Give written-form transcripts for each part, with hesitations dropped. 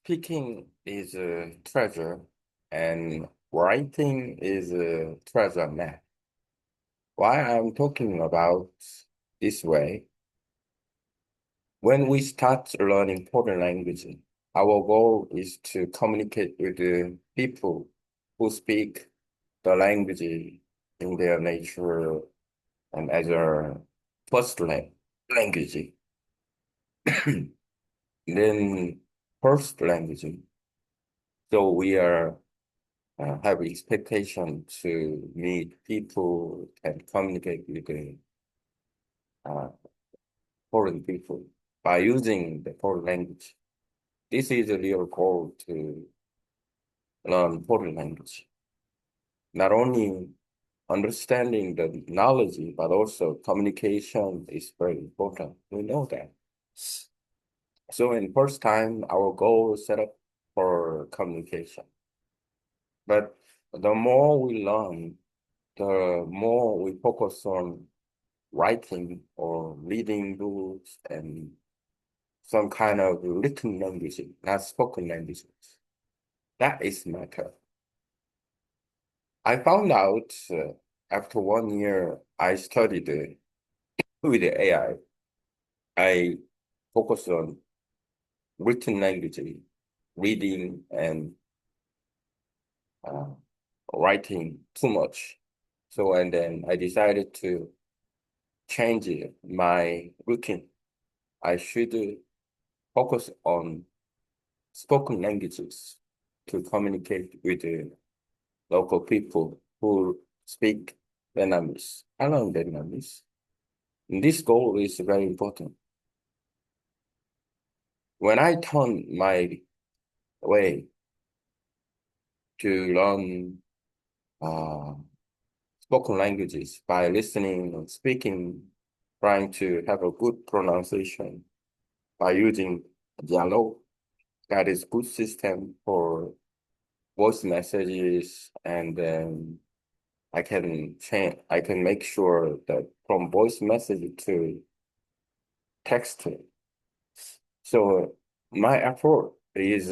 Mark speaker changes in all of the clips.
Speaker 1: Speaking is a treasure, and writing is a treasure map. Why I'm talking about this way, when we start learning foreign language, our goal is to communicate with the people who speak the language in their nature and as a first language. Then first language. So we are have expectation to meet people and communicate with the uh, foreign people by using the foreign language. This is a real goal to learn foreign language. Not only understanding the knowledge, but also communication is very important. We know that. So in first time, our goal is set up for communication. But the more we learn, the more we focus on writing or reading books and some kind of written language, not spoken languages. That is matter. I found out after 1 year I studied with the AI. I focused on written language, reading and uh, writing too much. So and then I decided to change my routine. I should focus on spoken languages to communicate with the local people who speak Vietnamese. I learn Vietnamese. And this goal is very important. When I turn my way to learn uh, spoken languages by listening and speaking, trying to have a good pronunciation by using Dialog, that is good system for voice messages, and then I can make sure that from voice message to text. So my effort is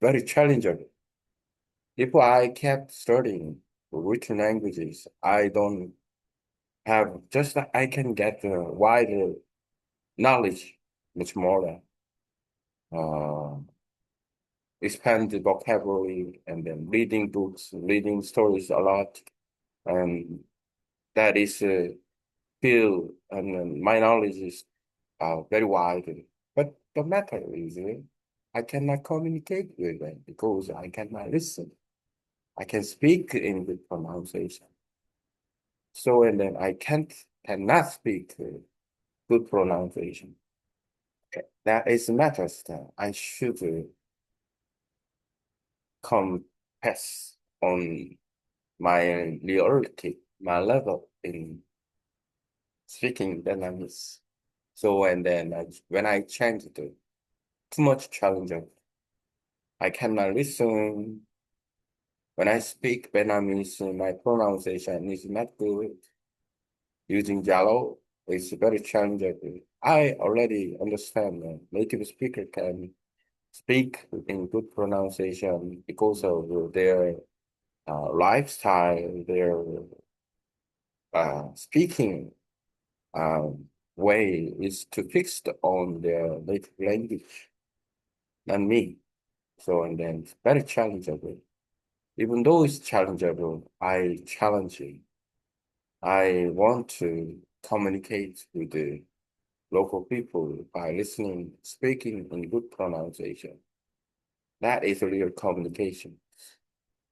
Speaker 1: very challenging. If I kept studying written languages, I don't have just that I can get wider knowledge, much more than expand the vocabulary and then reading books, reading stories a lot, and that is field and my knowledge is very wide. But the matter is, I cannot communicate with them because I cannot listen. I can speak in the pronunciation. So, and then cannot speak good pronunciation. Okay. That is matters that I should come pass on my reality, my level in speaking Vietnamese. So, and then when I changed it, too much challenging. I cannot listen. When I speak Vietnamese, my pronunciation is not good. Using Jalo is very challenging. I already understand that native speaker can speak in good pronunciation because of their lifestyle, their speaking um, way is to fix on their native language, not me. So, and then it's very challengeable. Even though it's challengeable, I challenge it. I want to communicate with the local people by listening, speaking in good pronunciation. That is real communication.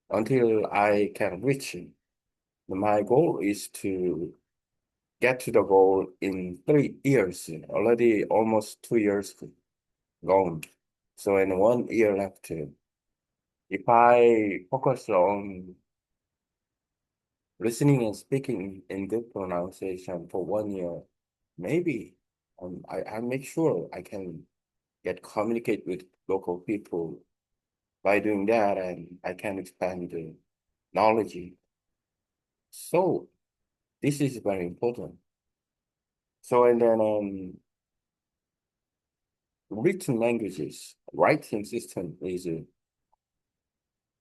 Speaker 1: Until I can reach it, my goal is to get to the goal in 3 years. Already almost 2 years gone. So in 1 year left, if I focus on listening and speaking in good pronunciation for 1 year, maybe I make sure I can get communicate with local people by doing that, and I can expand the knowledge. So this is very important. So and then written languages, writing system is a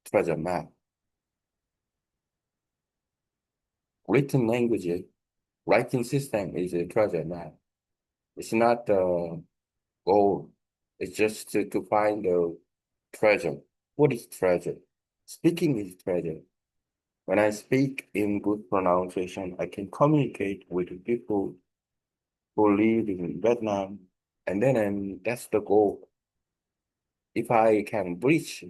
Speaker 1: treasure map. Written language, writing system is a treasure map. It's not gold. It's just to find the treasure. What is treasure? Speaking is treasure. When I speak in good pronunciation, I can communicate with people who live in Vietnam, and that's the goal. If I can reach,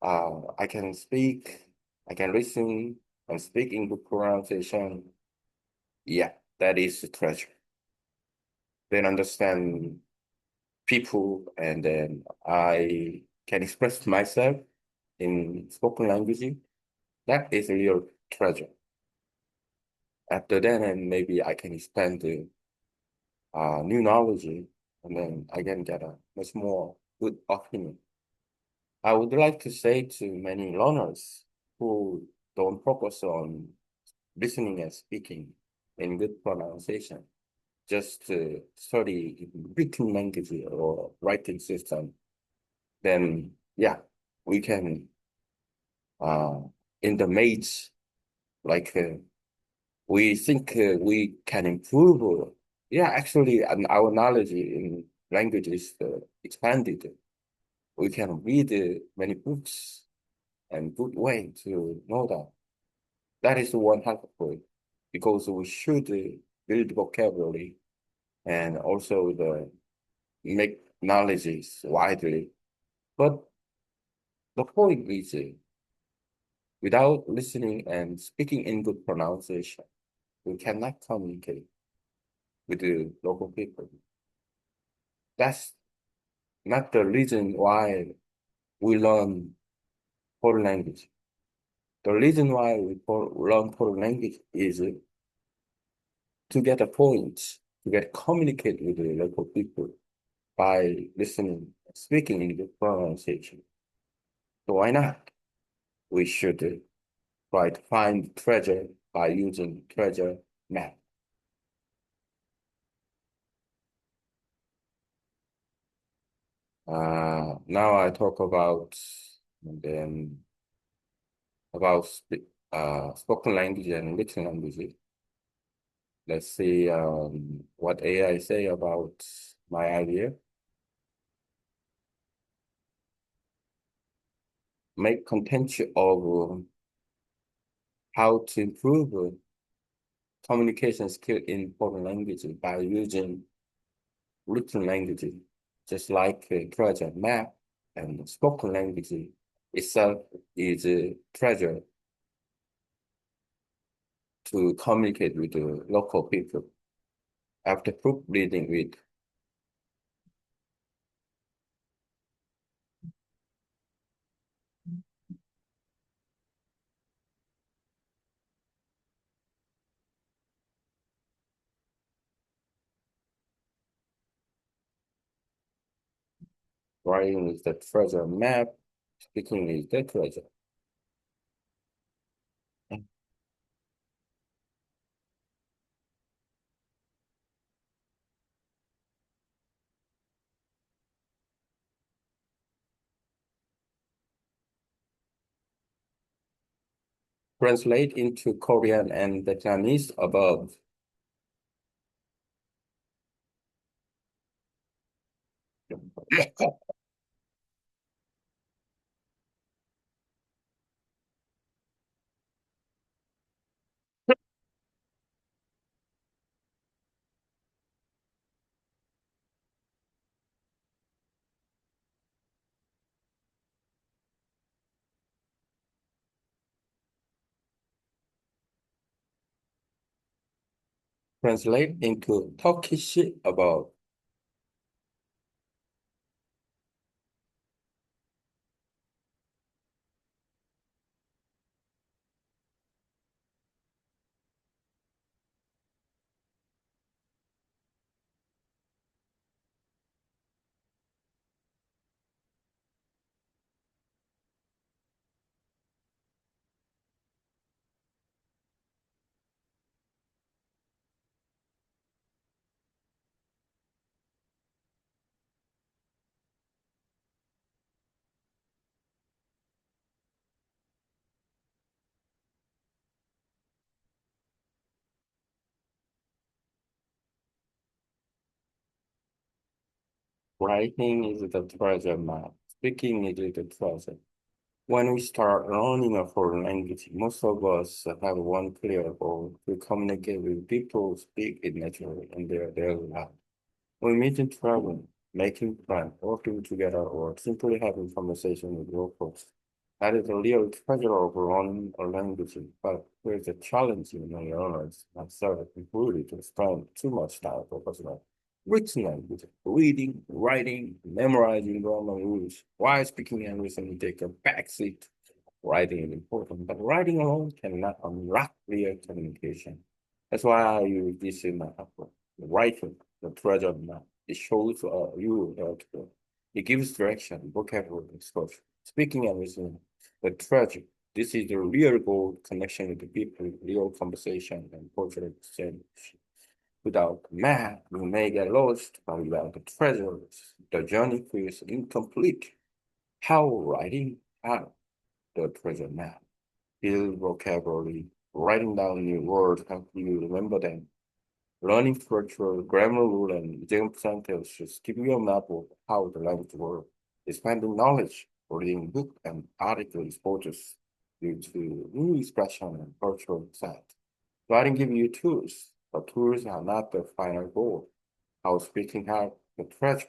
Speaker 1: I can speak, I can listen and speak in good pronunciation. Yeah, that is the treasure. Then understand people, and then I can express myself in spoken language. That is a real treasure. After that, and maybe I can expand the new knowledge, and then I can get a much more good opinion. I would like to say to many learners who don't focus on listening and speaking in good pronunciation, just to study written language or writing system, then yeah, we can uh, in the maze, like we think we can improve. Yeah, actually, and our knowledge in language is expanded. We can read many books and good way to know that. That is one helpful because we should build vocabulary and also the make knowledge widely. But the point is, without listening and speaking in good pronunciation, we cannot communicate with the local people. That's not the reason why we learn foreign language. The reason why learn foreign language is to get a point, to get communicate with the local people by listening, speaking in the pronunciation. So why not? We should try to find treasure by using treasure map. Now I talk about and then about spoken language and written language. Let's see what AI say about my idea. Make content of how to improve communication skill in foreign languages by using written language, just like treasure map and spoken language itself is a treasure to communicate with the local people. After proof reading with writing is the treasure map, speaking is the treasure. Translate into Korean and Vietnamese above. Translate into Turkish above. Writing is the treasure map. Speaking is the treasure. When we start learning a foreign language, most of us have one clear goal to communicate with people who speak it naturally in their daily life. When meeting traveling, making plans, working together, or simply having conversation with locals, that is a real treasure of learning a language. But here's a challenge in many learners, myself included, to spend too much time focusing on written language, reading, writing, memorizing grammar rules, while speaking and listening take a backseat. Writing is important, but writing alone cannot unlock real communication. That's why I use this in my output. Writing, the treasure map. It shows you how to go. It gives direction, vocabulary, exposure. Speaking and listening, the treasure. This is the real goal connection with the people, real conversation, and cultural exchange. Without the map, you may get lost, but without the treasures, the journey feels incomplete. How writing? How? The treasure map. Build vocabulary. Writing down new words help you remember them. Learning structure, grammar rule, and example sentences give you a map of how the language works. Expanding knowledge, reading book and article exposes you to new expression and cultural insight. Writing gives you tools, but tools are not the final goal. How speaking help the treasure,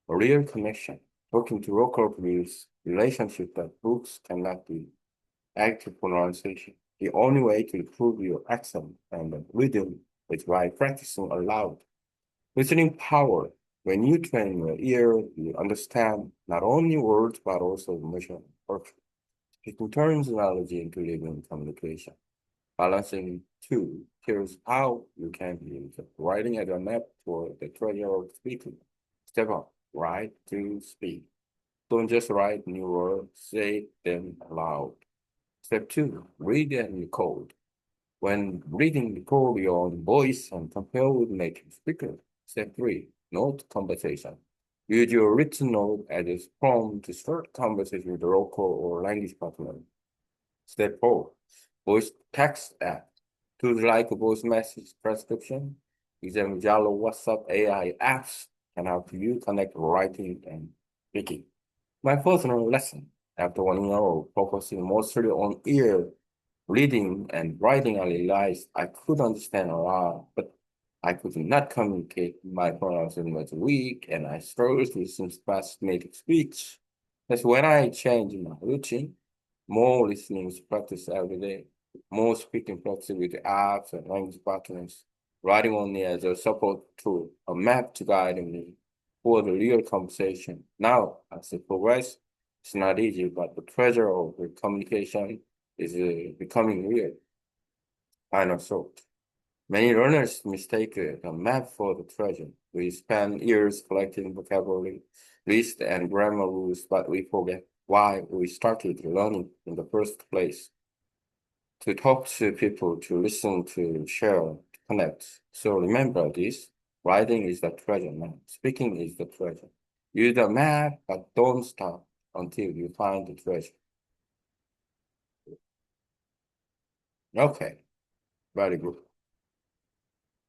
Speaker 1: a real connection, talking to local views, relationship that books cannot do, active pronunciation. The only way to improve your accent and rhythm is by practicing aloud. Listening power. When you train your ear, you understand not only words but also emotion. Speaking turns analogy into living communication. Balancing two, here's how you can use it. Writing as a map for the treasure of speaking. Step one, write to speak. Don't just write new words, say them aloud. Step two, read and record. When reading, record your own voice and compare with native speakers. Step three, note conversation. Use your written note as a prompt to start conversation with the local or language partner. Step four, voice text app. Tools like voice message transcription, example Jalo, WhatsApp, AI apps can help you connect writing and speaking. My personal lesson after 1 year of focusing mostly on ear reading and writing, I realized I could understand a lot, but I could not communicate. My pronunciation was weak, and I struggled with some fast native speech. That's when I changed my routine. More listening practice every day, more speaking practice with the apps and language partners, writing only as a support tool, a map to guide me for the real conversation. Now, as I progress, it's not easy, but the treasure of the communication is becoming real. Final thought. Many learners mistake the map for the treasure. We spend years collecting vocabulary, list, and grammar rules, but we forget why we started learning in the first place. To talk to people, to listen, to share, to connect. So remember this. Writing is the treasure map. Speaking is the treasure. Use the map, but don't stop until you find the treasure. Okay, very good.